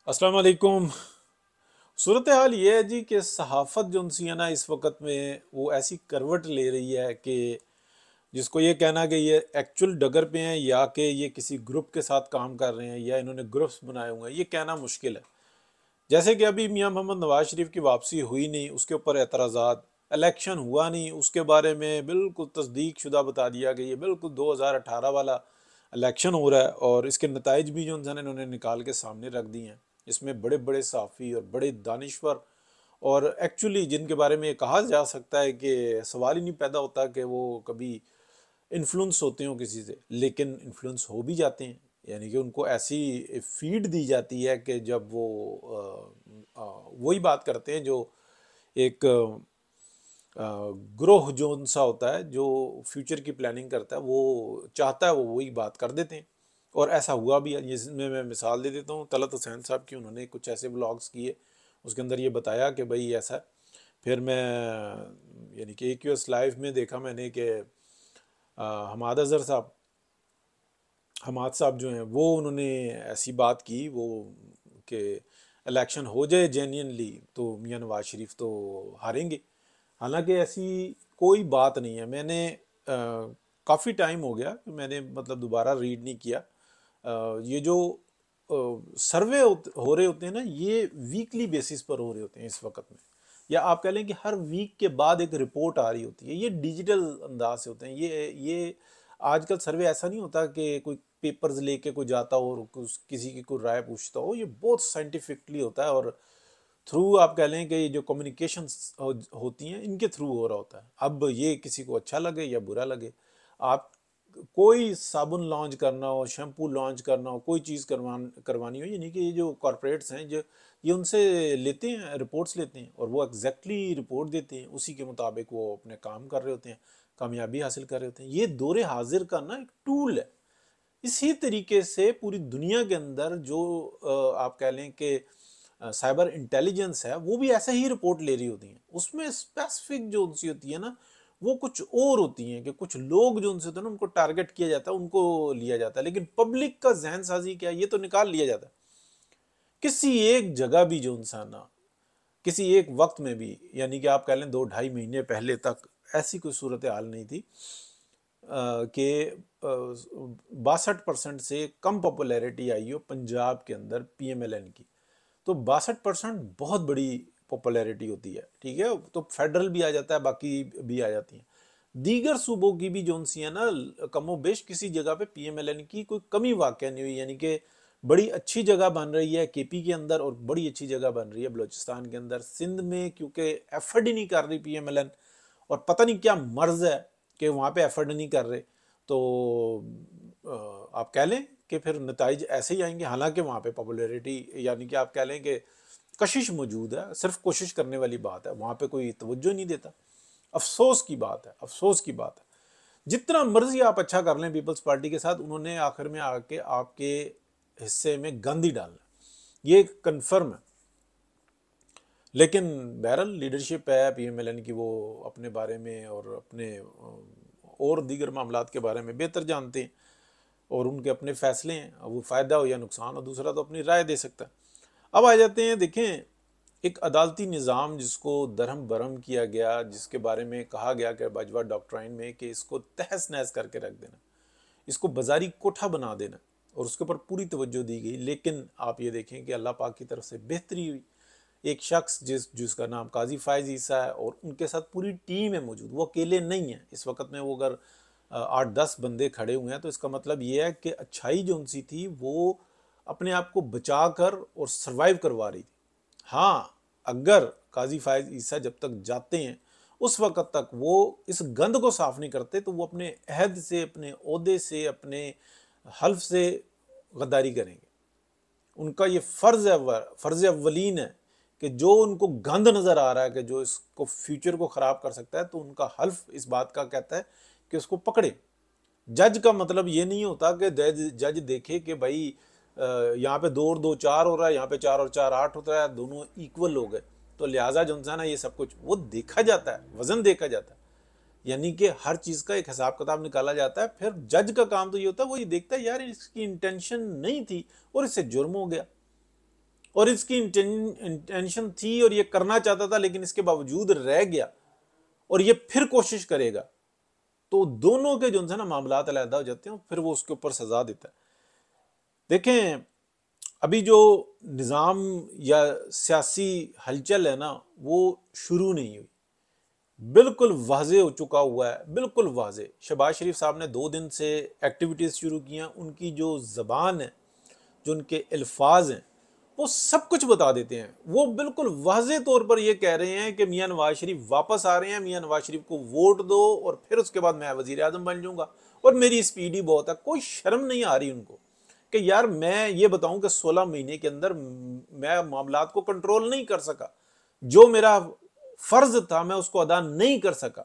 अस्सलाम वालेकुम। सूरत हाल ये है जी कि सहाफ़त जो सी है ना इस वक्त में वो ऐसी करवट ले रही है कि जिसको ये कहना कि ये एक्चुअल डगर पे हैं या कि ये किसी ग्रुप के साथ काम कर रहे हैं या इन्होंने ग्रुप्स बनाए हुए हैं, ये कहना मुश्किल है। जैसे कि अभी मियां मोहम्मद नवाज शरीफ की वापसी हुई नहीं, उसके ऊपर एतराज़ात, इलेक्शन हुआ नहीं, उसके बारे में बिल्कुल तस्दीक शुदा बता दिया कि ये बिल्कुल 2018 वाला इलेक्शन हो रहा है और इसके नताइज भी जो इन्होंने निकाल के सामने रख दिए हैं। इसमें बड़े बड़े सहाफ़ी और बड़े दानिश्वर और एक्चुअली जिनके बारे में ये कहा जा सकता है कि सवाल ही नहीं पैदा होता कि वो कभी इन्फ्लुएंस होते हो किसी से, लेकिन इन्फ्लुएंस हो भी जाते हैं। यानी कि उनको ऐसी फीड दी जाती है कि जब वो वही बात करते हैं जो एक ग्रोह जो उनसा होता है जो फ्यूचर की प्लानिंग करता है, वो चाहता है वो वही बात कर देते हैं। और ऐसा हुआ भी है, जिसमें मैं मिसाल दे देता हूँ तलत हुसैन साहब की। उन्होंने कुछ ऐसे व्लॉग्स किए, उसके अंदर ये बताया कि भाई ऐसा है। फिर मैं यानी कि AQS लाइव में देखा मैंने कि हमाद अजहर साहब, हमाद साहब जो हैं वो उन्होंने ऐसी बात की वो कि इलेक्शन हो जाए जेन्युइनली तो मियां नवाज शरीफ तो हारेंगे। हालांकि ऐसी कोई बात नहीं है। मैंने काफ़ी टाइम हो गया कि मैंने मतलब दोबारा रीड नहीं किया। ये जो सर्वे हो रहे होते हैं ना, ये वीकली बेसिस पर हो रहे होते हैं इस वक्त में, या आप कह लें कि हर वीक के बाद एक रिपोर्ट आ रही होती है। ये डिजिटल अंदाज से होते हैं। ये आजकल सर्वे ऐसा नहीं होता कि कोई पेपर्स लेके कोई जाता हो और किसी की कोई राय पूछता हो। ये बहुत साइंटिफिकली होता है और थ्रू आप कह लें कि ये जो कम्युनिकेशन होती हैं इनके थ्रू हो रहा होता है। अब ये किसी को अच्छा लगे या बुरा लगे, आप कोई साबुन लॉन्च करना हो, शैम्पू लॉन्च करना हो, कोई चीज़ करवानी हो, यानी कि ये जो कॉरपोरेट्स हैं जो ये उनसे लेते हैं, रिपोर्ट्स लेते हैं और वो एग्जैक्टली रिपोर्ट देते हैं, उसी के मुताबिक वो अपने काम कर रहे होते हैं, कामयाबी हासिल कर रहे होते हैं। ये दौरे हाजिर का ना एक टूल है। इसी तरीके से पूरी दुनिया के अंदर जो आप कह लें कि साइबर इंटेलिजेंस है, वो भी ऐसे ही रिपोर्ट ले रही होती हैं। उसमें स्पेसिफिक जो उनसी होती है ना, वो कुछ और होती हैं कि कुछ लोग जो उनसे होते हैं ना उनको टारगेट किया जाता है, उनको लिया जाता है। लेकिन पब्लिक का जहन साजी क्या है, ये तो निकाल लिया जाता है। किसी एक जगह भी जो इंसान ना, किसी एक वक्त में भी, यानी कि आप कह लें 2-2.5 महीने पहले तक ऐसी कोई सूरत हाल नहीं थी कि 62% से कम पॉपुलैरिटी आई हो पंजाब के अंदर PMLN की। तो 62% बहुत बड़ी पॉपुलैरिटी होती है, ठीक है। तो फेडरल भी आ जाता है, बाकी भी आ जाती हैं। दीगर सूबों की भी जो सी है ना, कमो बेश किसी जगह पे PMLN की कोई कमी वाक़या नहीं हुई। यानी कि बड़ी अच्छी जगह बन रही है KP के अंदर और बड़ी अच्छी जगह बन रही है बलूचिस्तान के अंदर। सिंध में क्योंकि एफर्ट ही नहीं कर रही PMLN, और पता नहीं क्या मर्ज है कि वहाँ पे एफर्ट नहीं कर रहे, तो आप कह लें कि फिर नताइज ऐसे ही आएंगे। हालांकि वहाँ पे पॉपुलैरिटी, यानी कि आप कह लें कि कशिश मौजूद है, सिर्फ कोशिश करने वाली बात है, वहाँ पे कोई तवज्जो नहीं देता। अफसोस की बात है, अफसोस की बात है। जितना मर्जी आप अच्छा कर लें पीपल्स पार्टी के साथ, उन्होंने आखिर में आके आपके हिस्से में गंद ही डालना, ये कंफर्म है। लेकिन बहरहाल लीडरशिप है PMLN की, वो अपने बारे में और अपने और दीगर मामलात के बारे में बेहतर जानते हैं और उनके अपने फैसले हैं। अब वो फ़ायदा हो या नुकसान हो, दूसरा तो अपनी राय दे सकता है। अब आ जाते हैं, देखें, एक अदालती निज़ाम जिसको दरहम बरहम किया गया, जिसके बारे में कहा गया कि बाजवा डॉक्ट्राइन में कि इसको तहस नहस करके रख देना, इसको बाजारी कोठा बना देना, और उसके ऊपर पूरी तवज्जो दी गई। लेकिन आप ये देखें कि अल्लाह पाक की तरफ से बेहतरी हुई। एक शख्स जिसका नाम काजी फायज ईसा है और उनके साथ पूरी टीम है मौजूद, वो अकेले नहीं है इस वक्त में। वो अगर 8-10 बंदे खड़े हुए हैं तो इसका मतलब ये है कि अच्छाई जो उनसी थी वो अपने आप को बचा कर और सरवाइव करवा रही थी। हाँ, अगर काजी फायज ईसा जब तक जाते हैं उस वक़्त तक वो इस गंद को साफ नहीं करते, तो वो अपने अहद से, अपने ओहदे से, अपने हल्फ से गद्दारी करेंगे। उनका ये फ़र्ज़ अव्वलीन है कि जो उनको गंद नज़र आ रहा है कि जो इसको फ्यूचर को ख़राब कर सकता है, तो उनका हल्फ इस बात का कहता है कि उसको पकड़े। जज का मतलब ये नहीं होता कि जज देखे कि भाई यहाँ पे 2 और 2 4 हो रहा है, यहाँ पे 4 और 4 8 होता है, दोनों इक्वल हो गए, तो लिहाजा जो है ना, ये सब कुछ वो देखा जाता है, वजन देखा जाता है। यानी कि हर चीज़ का एक हिसाब किताब निकाला जाता है। फिर जज का काम तो ये होता है, वो ये देखता है यार इसकी इंटेंशन नहीं थी और इससे जुर्म हो गया, और इसकी इंटेंशन थी और ये करना चाहता था, लेकिन इसके बावजूद रह गया और ये फिर कोशिश करेगा, तो दोनों के जो है ना मामला अलहदा हो जाते हैं, फिर वो उसके ऊपर सजा देता है। देखें, अभी जो निज़ाम या सियासी हलचल है ना, वो शुरू नहीं हुई, बिल्कुल वाज़े हो चुका हुआ है, बिल्कुल वाज़े। शहबाज शरीफ साहब ने 2 दिन से एक्टिविटीज़ शुरू की हैं, उनकी जो ज़बान है, जो उनके अल्फाज हैं, वो सब कुछ बता देते हैं। वो बिल्कुल वाज़े तौर पर ये कह रहे हैं कि मियाँ नवाज शरीफ वापस आ रहे हैं, मियाँ नवाज शरीफ को वोट दो और फिर उसके बाद मैं वज़ीर आज़म बन जाऊँगा और मेरी स्पीड ही बहुत है। कोई शर्म नहीं आ रही उनको कि यार मैं ये बताऊं कि 16 महीने के अंदर मैं मामलात को कंट्रोल नहीं कर सका, जो मेरा फर्ज था मैं उसको अदा नहीं कर सका,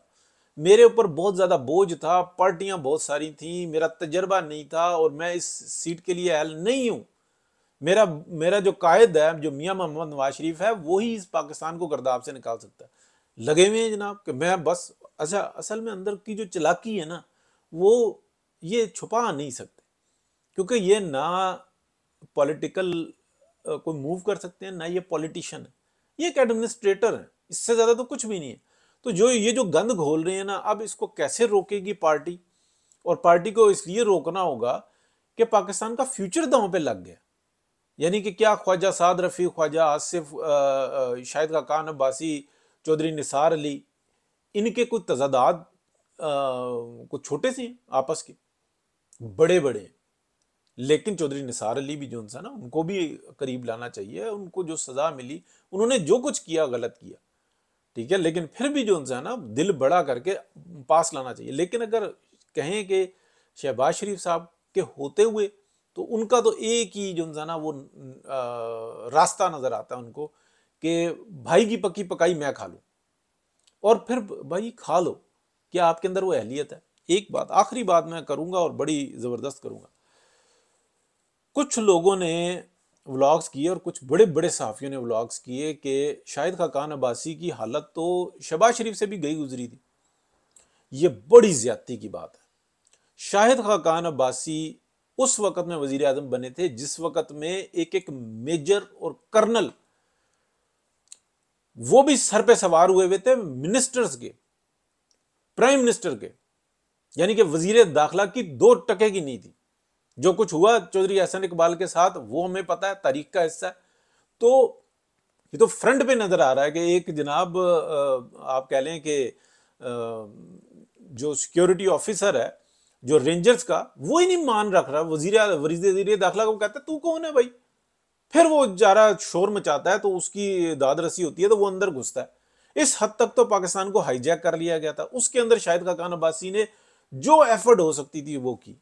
मेरे ऊपर बहुत ज्यादा बोझ था, पार्टियां बहुत सारी थी, मेरा तजर्बा नहीं था और मैं इस सीट के लिए अहल नहीं हूं। मेरा मेरा जो कायद है, जो मियां मोहम्मद नवाज शरीफ है, वही इस पाकिस्तान को गर्दाब से निकाल सकता है। लगे हुए हैं जनाब कि मैं बस, अच्छा असल में अंदर की जो चालाकी है ना, वो ये छुपा नहीं सकते, क्योंकि ये ना पॉलिटिकल कोई मूव कर सकते हैं, ना ये पॉलिटिशियन है, ये एक एडमिनिस्ट्रेटर है, इससे ज्यादा तो कुछ भी नहीं है। तो जो ये जो गंद घोल रहे हैं ना, अब इसको कैसे रोकेगी पार्टी? और पार्टी को इसलिए रोकना होगा कि पाकिस्तान का फ्यूचर दांव पे लग गया। यानी कि क्या ख्वाजा साद रफी, ख्वाजा आसिफ, शाहिद खाकान अब्बासी, चौधरी निसार अली, इनके कुछ तजादात कुछ छोटे से हैं आपस के, बड़े बड़े हैं, लेकिन चौधरी निसार अली भी जो है ना, उनको भी करीब लाना चाहिए। उनको जो सजा मिली, उन्होंने जो कुछ किया गलत किया, ठीक है, लेकिन फिर भी जो है ना दिल बड़ा करके पास लाना चाहिए। लेकिन अगर कहें कि शहबाज शरीफ साहब के होते हुए, तो उनका तो एक ही जो है ना वो रास्ता नजर आता है उनको कि भाई की पक्की पकाई मैं खा लूं, और फिर भाई खा लो, क्या आपके अंदर वो अहलियत है? एक बात, आखिरी बात मैं करूंगा और बड़ी जबरदस्त करूंगा। कुछ लोगों ने व्लॉग्स किए और कुछ बड़े बड़े सहाफ़ियों ने व्लॉग्स किए कि शाहिद खाकान अब्बासी की हालत तो शहबाज शरीफ से भी गई गुजरी थी। ये बड़ी ज्यादती की बात है। शाहिद खाकान अब्बासी उस वक्त में वजीर आजम बने थे जिस वक्त में एक एक मेजर और कर्नल वो भी सर पे सवार हुए थे मिनिस्टर्स के, प्राइम मिनिस्टर के, यानी कि वजीर दाखिला की 2 टके की नहीं थी। जो कुछ हुआ चौधरी एहसन इकबाल के साथ वो हमें पता है, तारीख का हिस्सा है। तो ये तो फ्रंट पे नजर आ रहा है कि एक जनाब आप कह लें कि जो सिक्योरिटी ऑफिसर है जो रेंजर्स का, वो ही नहीं मान रख रहा, वजीर दाखिला को कहता है तू कौन है भाई, फिर वो जारा शोर मचाता है तो उसकी दाद रसी होती है तो वो अंदर घुसता है। इस हद तक तो पाकिस्तान को हाईजैक कर लिया गया था। उसके अंदर शाहिद खाकान अब्बासी ने जो एफर्ट हो सकती थी वो की।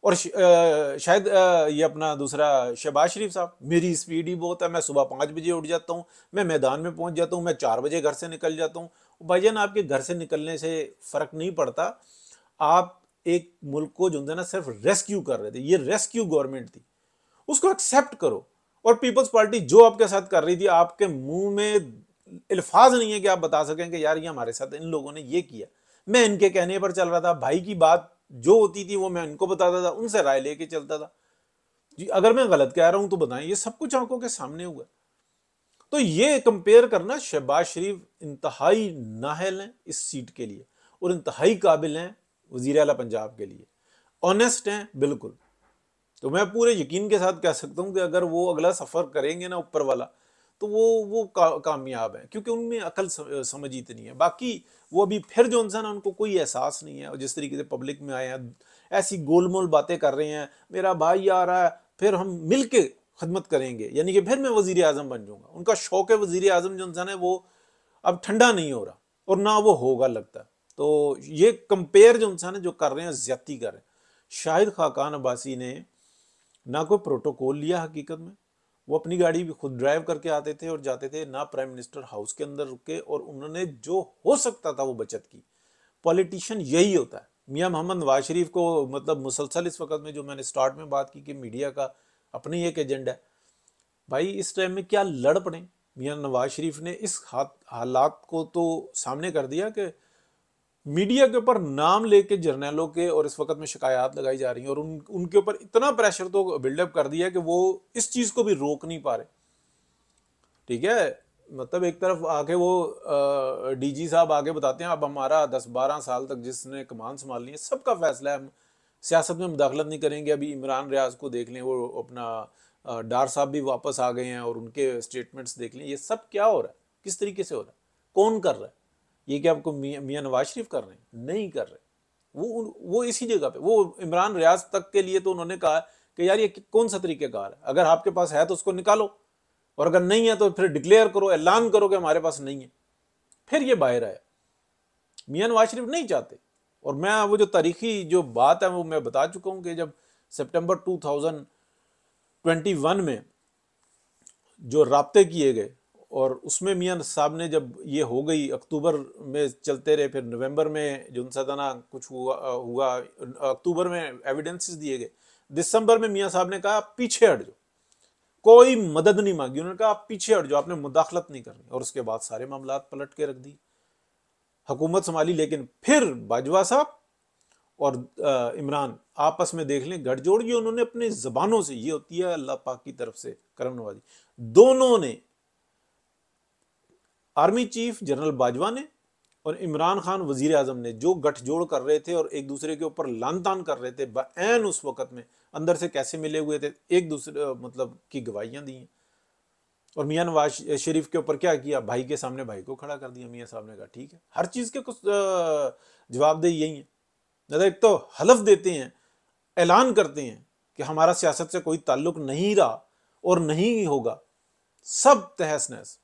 और शायद ये अपना दूसरा शहबाज शरीफ साहब, मेरी स्पीड ही बहुत है, मैं सुबह 5 बजे उठ जाता हूँ, मैं मैदान में पहुंच जाता हूँ, मैं 4 बजे घर से निकल जाता हूँ। भाईजान, आपके घर से निकलने से फर्क नहीं पड़ता, आप एक मुल्क को जो है ना सिर्फ रेस्क्यू कर रहे थे, ये रेस्क्यू गवर्नमेंट थी, उसको एक्सेप्ट करो। और पीपल्स पार्टी जो आपके साथ कर रही थी, आपके मुंह में अल्फाज नहीं है कि आप बता सकें कि यार ये हमारे साथ इन लोगों ने ये किया, मैं इनके कहने पर चल रहा था, भाई की बात जो होती थी वो मैं इनको बताता था, उनसे राय लेके चलता था जी। अगर मैं गलत कह रहा हूं तो बताएं, ये सब कुछ आंखों के सामने हुआ। तो ये कंपेयर करना, शहबाज शरीफ इंतहाई नाहल हैं इस सीट के लिए और इंतहाई काबिल हैं वजीर आला पंजाब के लिए, ऑनेस्ट हैं बिल्कुल। तो मैं पूरे यकीन के साथ कह सकता हूं कि अगर वो अगला सफर करेंगे ना ऊपर वाला, तो वो कामयाब है, क्योंकि उनमें अकल समझ इतनी है। बाकी वो अभी फिर जो इंसान है उनको कोई एहसास नहीं है, और जिस तरीके से पब्लिक में आए हैं ऐसी गोलमोल बातें कर रहे हैं, मेरा भाई आ रहा है फिर हम मिल के खदमत करेंगे, यानी कि फिर मैं वजीर आजम बन जाऊंगा। उनका शौक है वजीर आजम जो इंसान है वो अब ठंडा नहीं हो रहा और ना वो होगा लगता है। तो ये कंपेयर जो इंसान है जो कर रहे हैं, ज्यादती कर रहे हैं। शाहिद खाकान अब्बासी ने ना कोई प्रोटोकॉल लिया हकीकत में, वो अपनी गाड़ी भी खुद ड्राइव करके आते थे और जाते थे, ना प्राइम मिनिस्टर हाउस के अंदर रुके, और उन्होंने जो हो सकता था वो बचत की। पॉलिटिशियन यही होता है। मियां मोहम्मद नवाज शरीफ को मतलब मुसलसल इस वक्त में, जो मैंने स्टार्ट में बात की कि मीडिया का अपनी एक एजेंडा है, भाई इस टाइम में क्या लड़ पड़े। मियां नवाज शरीफ ने इस हालात को तो सामने कर दिया कि मीडिया के ऊपर नाम लेके जर्नलों के और इस वक्त में शिकायत लगाई जा रही हैं, और उनके ऊपर इतना प्रेशर तो बिल्डअप कर दिया कि वो इस चीज को भी रोक नहीं पा रहे। ठीक है। मतलब एक तरफ आके वो डीजी साहब आगे बताते हैं अब हमारा 10-12 साल तक जिसने कमान संभालनी है सबका फैसला है, हम सियासत में मुदाखलत नहीं करेंगे। अभी इमरान रियाज को देख लें, वो अपना डार साहब भी वापस आ गए हैं और उनके स्टेटमेंट्स देख लें। ये सब क्या हो रहा है, किस तरीके से हो रहा है, कौन कर रहा है? ये क्या आपको मियां नवाज शरीफ कर रहे हैं? नहीं कर रहे। वो इसी जगह पे, वो इमरान रियाज तक के लिए तो उन्होंने कहा कि यार ये कौन सा तरीक़ेकार है, अगर आपके पास है तो उसको निकालो, और अगर नहीं है तो फिर डिक्लेयर करो, ऐलान करो कि हमारे पास नहीं है। फिर ये बाहर आया। मियां नवाज शरीफ नहीं चाहते। और मैं वो जो तारीखी जो बात है वो मैं बता चुका हूं कि जब सितंबर 2021 में जो राब्ते किए गए और उसमें मियां साहब ने जब ये हो गई, अक्टूबर में चलते रहे, फिर नवंबर में जो सदाना कुछ हुआ, अक्टूबर में एविडेंसेस दिए गए, दिसंबर में मियां साहब ने कहा पीछे हट जाओ, कोई मदद नहीं मांगी। उन्होंने कहा आप पीछे हट जाओ, आपने मुदाखलत नहीं करनी। और उसके बाद सारे मामलात पलट के रख दी, हुकूमत संभाली। लेकिन फिर बाजवा साहब और इमरान आपस में देख लें गठजोड़, ये उन्होंने अपनी जबानों से, ये होती है अल्लाह पाक की तरफ से करम नवाजी, दोनों ने, आर्मी चीफ जनरल बाजवा ने और इमरान खान वजीर आजम ने, जो गठजोड़ कर रहे थे और एक दूसरे के ऊपर लान तान कर रहे थे बयान, उस वक्त में अंदर से कैसे मिले हुए थे, एक दूसरे मतलब की गवाहियां दी हैं। और मियां नवाज शरीफ के ऊपर क्या किया, भाई के सामने भाई को खड़ा कर दिया। मियां साहब ने कहा ठीक है, हर चीज के कुछ जवाबदेही यही है। एक तो हलफ देते हैं, ऐलान करते हैं कि हमारा सियासत से कोई ताल्लुक नहीं रहा और नहीं होगा, सब तहस नहस।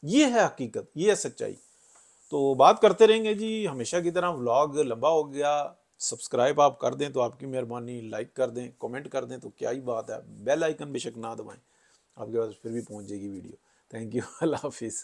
ये है हकीकत, ये है सच्चाई। तो बात करते रहेंगे जी हमेशा की तरह। व्लॉग लंबा हो गया, सब्सक्राइब आप कर दें तो आपकी मेहरबानी, लाइक कर दें, कमेंट कर दें तो क्या ही बात है, बेल आइकन बेशक ना दबाएं, आपके पास फिर भी पहुंच जाएगी वीडियो। थैंक यू, अल्लाह हाफिज़।